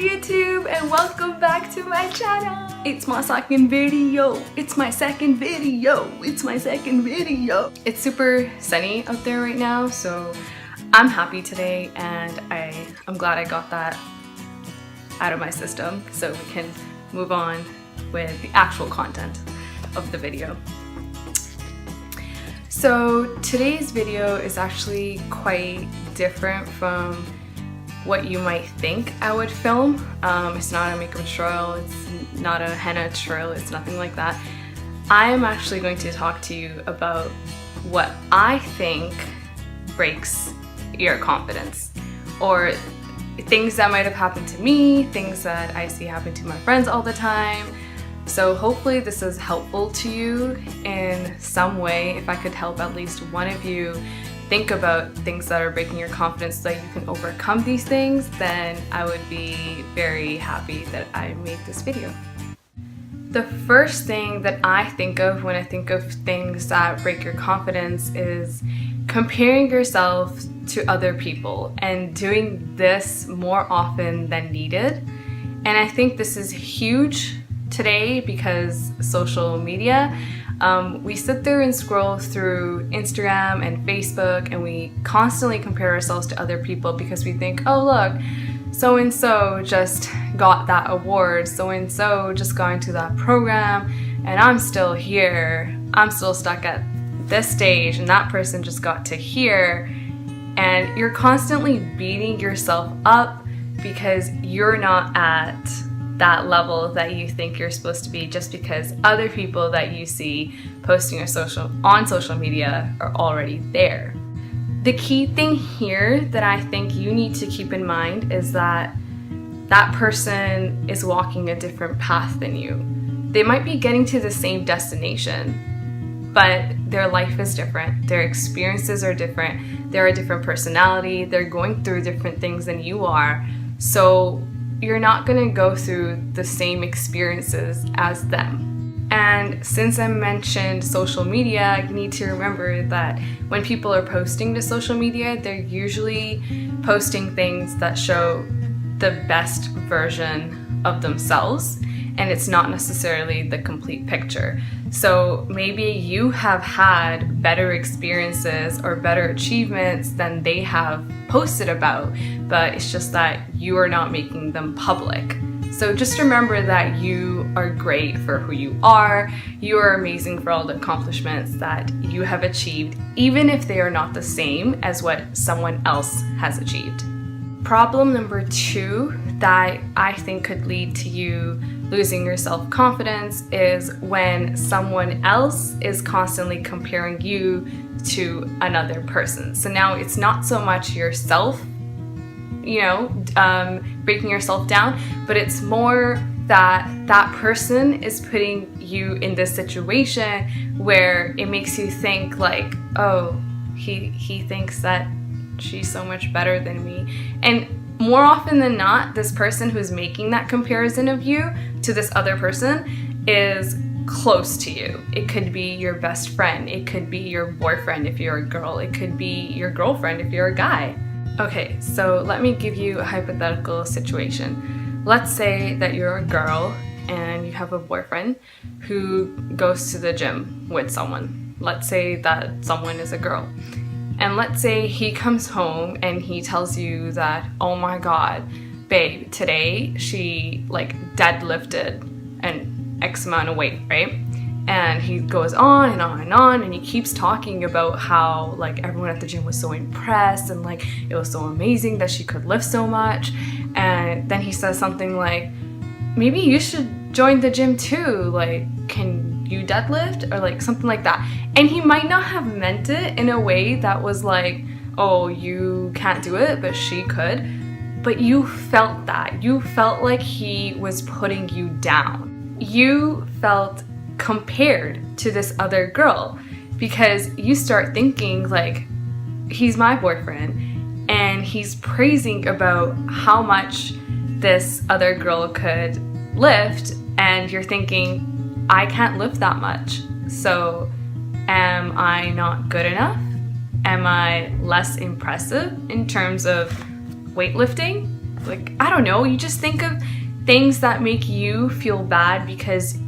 YouTube and welcome back to my channel. It's my second video. It's super sunny out there right now, so I'm happy today and I'm glad I got that out of my system so we can move on with the actual content of the video. So today's video is actually quite different from what you might think I would film. It's not a makeup tutorial, it's not a henna tutorial, it's nothing like that. I'm actually going to talk to you about what I think breaks your confidence, or things that might have happened to me, things that I see happen to my friends all the time. So hopefully this is helpful to you in some way. If I could help at least one of you think about things that are breaking your confidence so that you can overcome these things, then I would be very happy that I made this video. The first thing that I think of when I think of things that break your confidence is comparing yourself to other people and doing this more often than needed. And I think this is huge today because social media. We sit there and scroll through Instagram and Facebook and we constantly compare ourselves to other people because we think, oh look, so-and-so just got that award, so-and-so just got into that program, and I'm still here. I'm still stuck at this stage and that person just got to here. And you're constantly beating yourself up because you're not at that level that you think you're supposed to be just because other people that you see posting on social media are already there. The key thing here that I think you need to keep in mind is that that person is walking a different path than you. They might be getting to the same destination, but their life is different, their experiences are different, they're a different personality, they're going through different things than you are. So you're not going to go through the same experiences as them. And since I mentioned social media, you need to remember that when people are posting to social media, they're usually posting things that show the best version of themselves, and it's not necessarily the complete picture. So maybe you have had better experiences or better achievements than they have posted about, but it's just that you are not making them public. So just remember that you are great for who you are. You are amazing for all the accomplishments that you have achieved, even if they are not the same as what someone else has achieved. Problem number 2 that I think could lead to you losing your self-confidence is when someone else is constantly comparing you to another person. So now it's not so much yourself, breaking yourself down, but it's more that that person is putting you in this situation where it makes you think like, oh, he thinks that she's so much better than me. And more often than not, this person who's making that comparison of you to this other person is close to you. It could be your best friend, it could be your boyfriend if you're a girl, it could be your girlfriend if you're a guy. Okay, so let me give you a hypothetical situation. Let's say that you're a girl and you have a boyfriend who goes to the gym with someone. Let's say that someone is a girl. And let's say he comes home and he tells you that, oh my god, babe, today she deadlifted an X amount of weight, right? And he goes on and on and on and he keeps talking about how everyone at the gym was so impressed and it was so amazing that she could lift so much. And then he says something like, maybe you should join the gym too, can you deadlift, or something like that. And he might not have meant it in a way that was oh, you can't do it but she could, but you felt that. You felt like he was putting you down. You felt compared to this other girl because you start thinking he's my boyfriend and he's praising about how much this other girl could lift, and you're thinking, I can't lift that much, so am I not good enough? Am I less impressive in terms of weightlifting? like, I don't know, you just think of things that make you feel bad because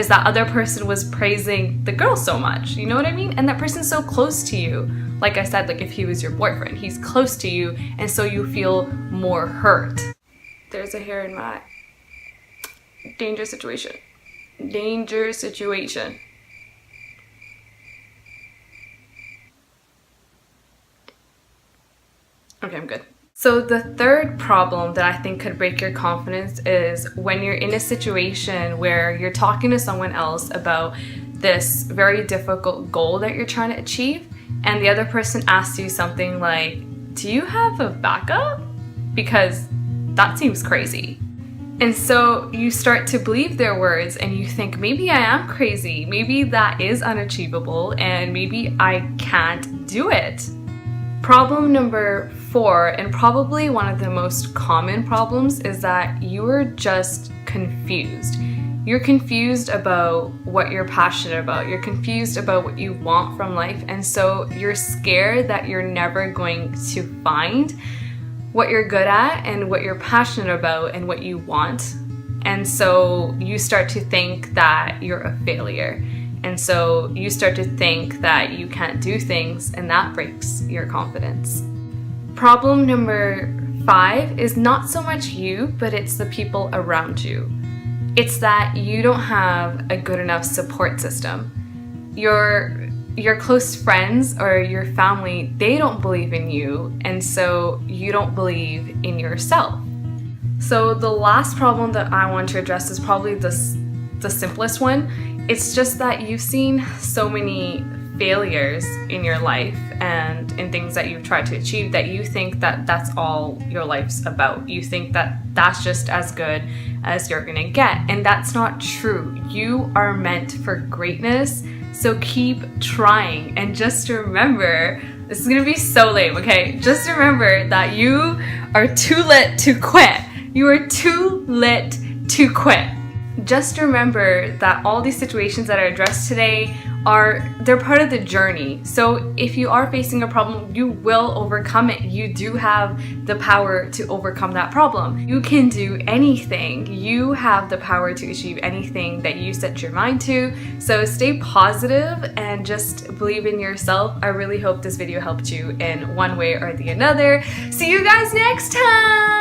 that other person was praising the girl so much, you know what I mean? And that person's so close to you. Like I said, like if he was your boyfriend, he's close to you, and so you feel more hurt. There's a hair in my eye. Danger situation. Danger situation. Okay, I'm good. So the third problem that I think could break your confidence is when you're in a situation where you're talking to someone else about this very difficult goal that you're trying to achieve, and the other person asks you something like, "Do you have a backup? Because that seems crazy." And so you start to believe their words and you think, maybe I am crazy, maybe that is unachievable, and maybe I can't do it. Problem number 4, and probably one of the most common problems, is that you are just confused. You're confused about what you're passionate about. You're confused about what you want from life, and so you're scared that you're never going to find what you're good at and what you're passionate about and what you want. And so you start to think that you're a failure. And so you start to think that you can't do things, and that breaks your confidence. Problem number 5 is not so much you, but it's the people around you. It's that you don't have a good enough support system. Your close friends or your family, they don't believe in you, and so you don't believe in yourself. So the last problem that I want to address is probably the simplest one. It's just that you've seen so many failures in your life and in things that you've tried to achieve that you think that that's all your life's about. You think that that's just as good as you're gonna get, and that's not true. You are meant for greatness, so keep trying. And just remember, this is gonna be so lame, okay? Just remember that you are too lit to quit. You are too lit to quit. Just remember that all these situations that are addressed today they're part of the journey. So if you are facing a problem, you will overcome it. You do have the power to overcome that problem. You can do anything. You have the power to achieve anything that you set your mind to. So stay positive and just believe in yourself. I really hope this video helped you in one way or the other. See you guys next time!